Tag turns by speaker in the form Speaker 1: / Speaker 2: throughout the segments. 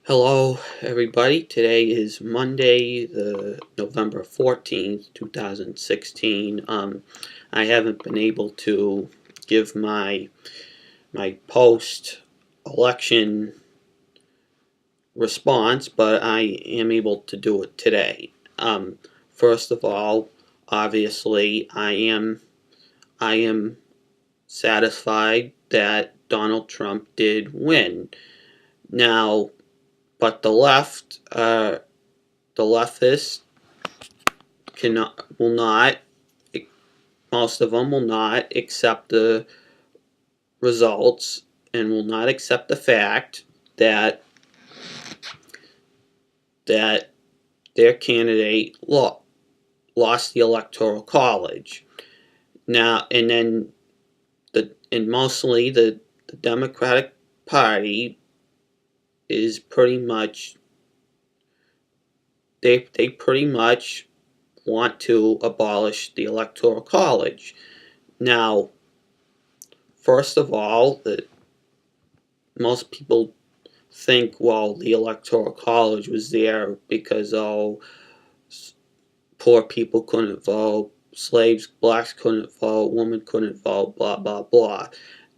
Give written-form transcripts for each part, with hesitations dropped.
Speaker 1: Hello, everybody. Today is Monday, the November 14th, 2016. I haven't been able to give my post-election response, but I am able to do it today. First of all, obviously, I am satisfied that Donald Trump did win. Now, but the leftists will not, most of them will not accept the results and will not accept the fact that that their candidate lost the electoral college. Now and then mostly the Democratic Party is pretty much they pretty much want to abolish the electoral college. Now, first of all, most people think, well, the electoral college was there because poor people couldn't vote, slaves, blacks couldn't vote, women couldn't vote, blah blah blah.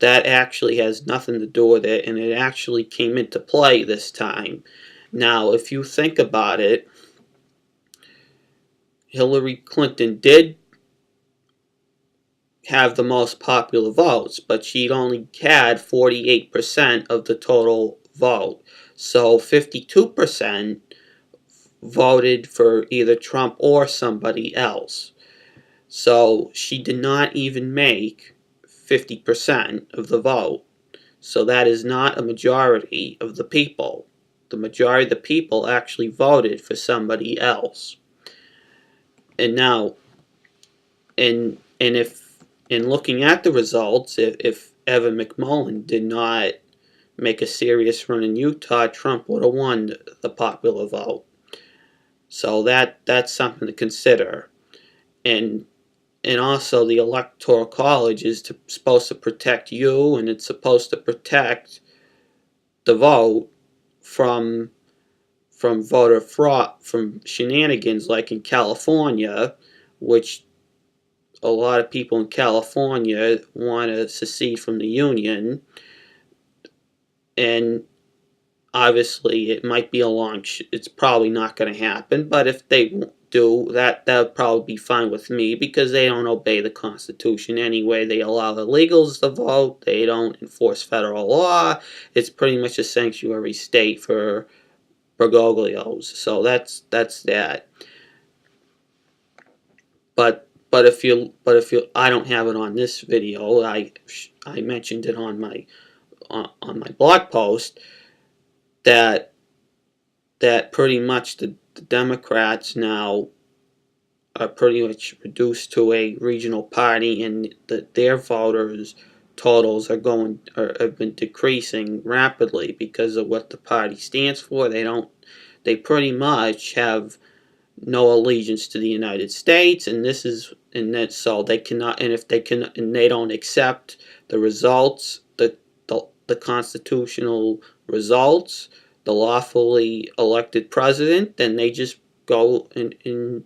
Speaker 1: That actually has nothing to do with it, and it actually came into play this time. Now, if you think about it, Hillary Clinton did have the most popular votes, but she'd only had 48% of the total vote. So 52% voted for either Trump or somebody else. So she did not even make 50% of the vote. So that is not a majority of the people. The majority of the people actually voted for somebody else. And now, and if in looking at the results, if Evan McMullin did not make a serious run in Utah, Trump would have won the popular vote. So that's something to consider. And and also the electoral college is supposed to protect you, and it's supposed to protect the vote from voter fraud, from shenanigans like in California, which a lot of people in California want to secede from the union, and obviously it might be it's probably not going to happen, but if they do that, that would probably be fine with me because they don't obey the Constitution anyway. They allow illegals to vote, they don't enforce federal law. It's pretty much a sanctuary state for Bergoglios. So that's that. But if you I don't have it on this video. I mentioned it on my blog post that pretty much the Democrats now are pretty much reduced to a regional party, and their voters totals have been decreasing rapidly because of what the party stands for. They pretty much have no allegiance to the United States, and so they cannot, and if they can, and they don't accept the results, the constitutional results, the lawfully elected president, then they just go in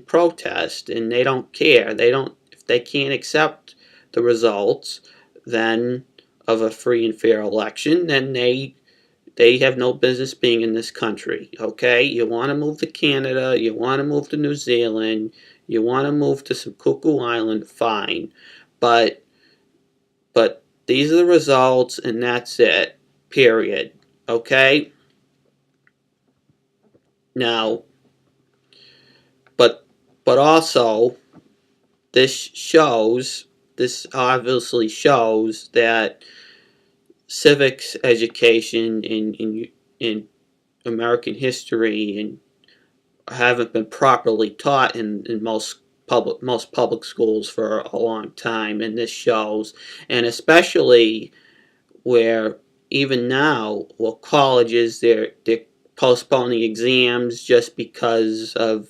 Speaker 1: protest, and they don't care. They don't If they can't accept the results then of a free and fair election, then they have no business being in this country. Okay, you want to move to Canada, you want to move to New Zealand, you want to move to some cuckoo island, fine, but these are the results, and that's it, period. Okay, now, but also this obviously shows that civics education in American history and haven't been properly taught in most public schools for a long time, and this shows. And especially where even now, well, colleges, they're postponing exams just because of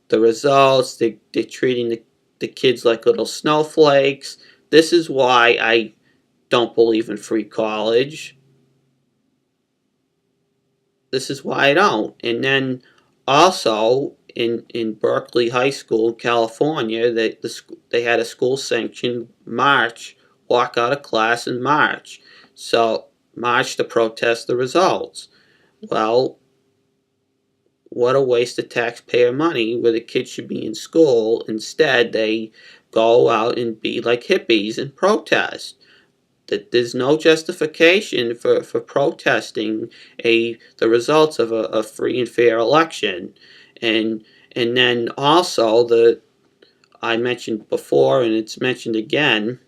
Speaker 1: the results. They're treating the kids like little snowflakes. This is why I don't believe in free college. this is why I don't. And then also in Berkeley High School, California, they had a school sanctioned march, walk out of class and march. So march to protest the results. Well, what a waste of taxpayer money where the kids should be in school. Instead, they go out and be like hippies and protest. That there's no justification for protesting the results of a free and fair election. And and then also I mentioned before and it's mentioned again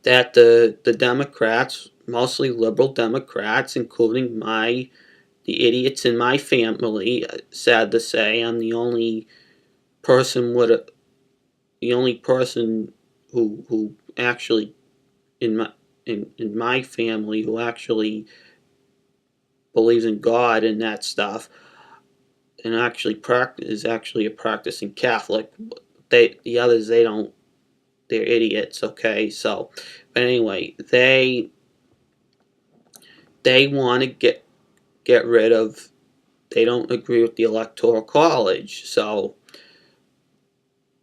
Speaker 1: that the Democrats, mostly liberal Democrats, including the idiots in my family, sad to say, I'm person with the only person who actually in my family who actually believes in God and that stuff, and actually is actually a practicing Catholic. The others, they don't. They're idiots. Okay, so but anyway, they want to get rid of. They don't agree with the Electoral College. So,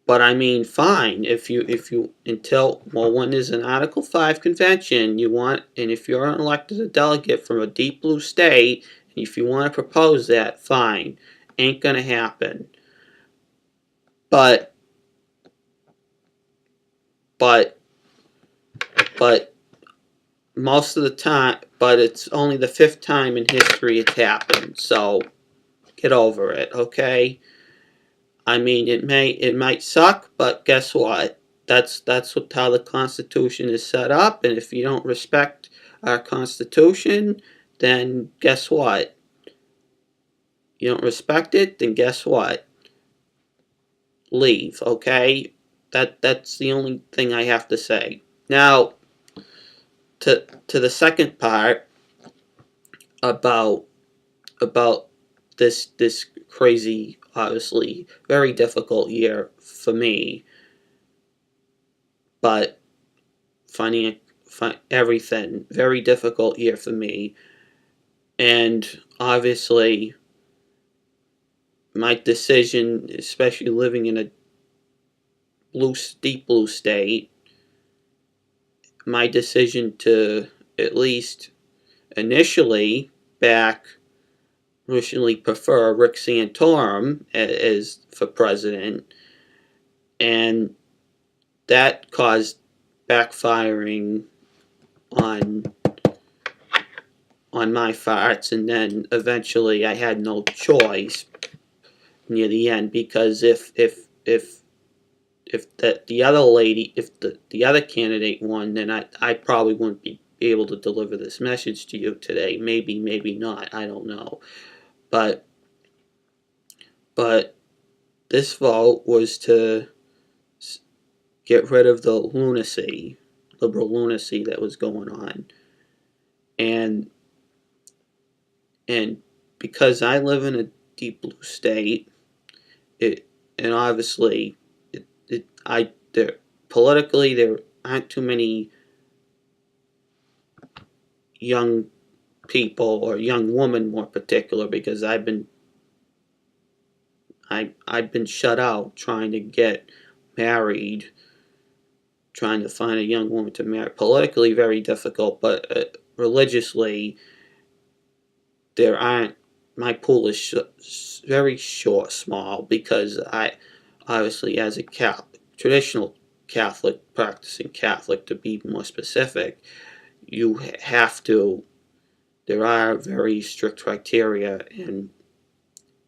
Speaker 1: but I mean, fine. If you until when there's an Article 5 convention, and if you're elected a delegate from a deep blue state, and if you want to propose that, fine. Ain't gonna happen. But but but most of the time, but it's only the fifth time in history it's happened. So get over it, okay? I mean, it might suck, but guess what? That's how the Constitution is set up, and if you don't respect our Constitution, then guess what? You don't respect it, then guess what? Leave, okay? That's the only thing I have to say. Now, to the second part about about this crazy, obviously very difficult year for me, but everything very difficult year for me, and obviously my decision, especially living in a deep blue state, my decision to at least initially back initially prefer Rick Santorum as for president, and that caused backfiring on my farts, and then eventually I had no choice near the end because if the other lady, if the other candidate won, then I probably wouldn't be able to deliver this message to you today. Maybe not. I don't know. But but this vote was to get rid of the lunacy, liberal lunacy that was going on, and and because I live in a deep blue state, it and obviously there politically there aren't too many young people or young women more particular because I've been shut out trying to get married, trying to find a young woman to marry. Politically very difficult, but religiously there aren't. My pool is very short, small because I obviously as a traditional Catholic, practicing Catholic to be more specific, you have to. There are very strict criteria, and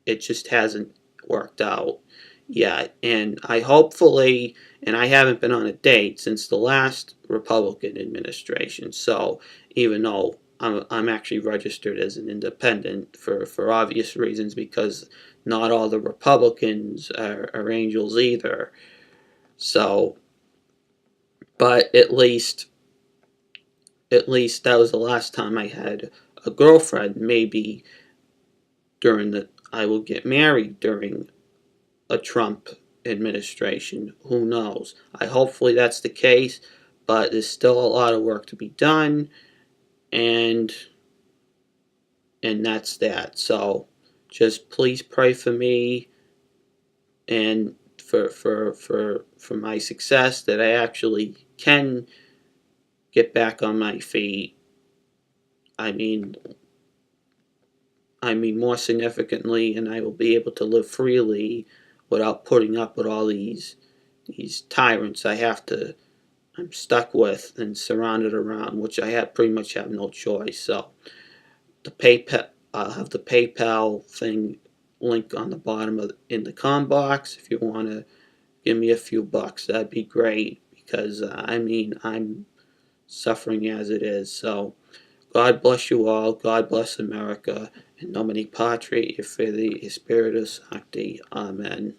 Speaker 1: it just hasn't worked out yet. And and I haven't been on a date since the last Republican administration. So even though I'm actually registered as an independent for obvious reasons because not all the Republicans are angels either. So, but at least that was the last time I had a girlfriend. Maybe I will get married during a Trump administration. Who knows? Hopefully that's the case, but there's still a lot of work to be done, and and that's that. So just please pray for me and for my success, that I actually can get back on my feet. I mean, more significantly, and I will be able to live freely without putting up with all these tyrants I'm stuck with and surrounded around, which I have pretty much have no choice. So the PayPal, I'll have the PayPal thing link on the bottom of in the com box. If you want to give me a few bucks, that'd be great, because I'm suffering as it is. So God bless you all. God bless America. In nomine Patri et Filii et Spiritus Sancti. Amen.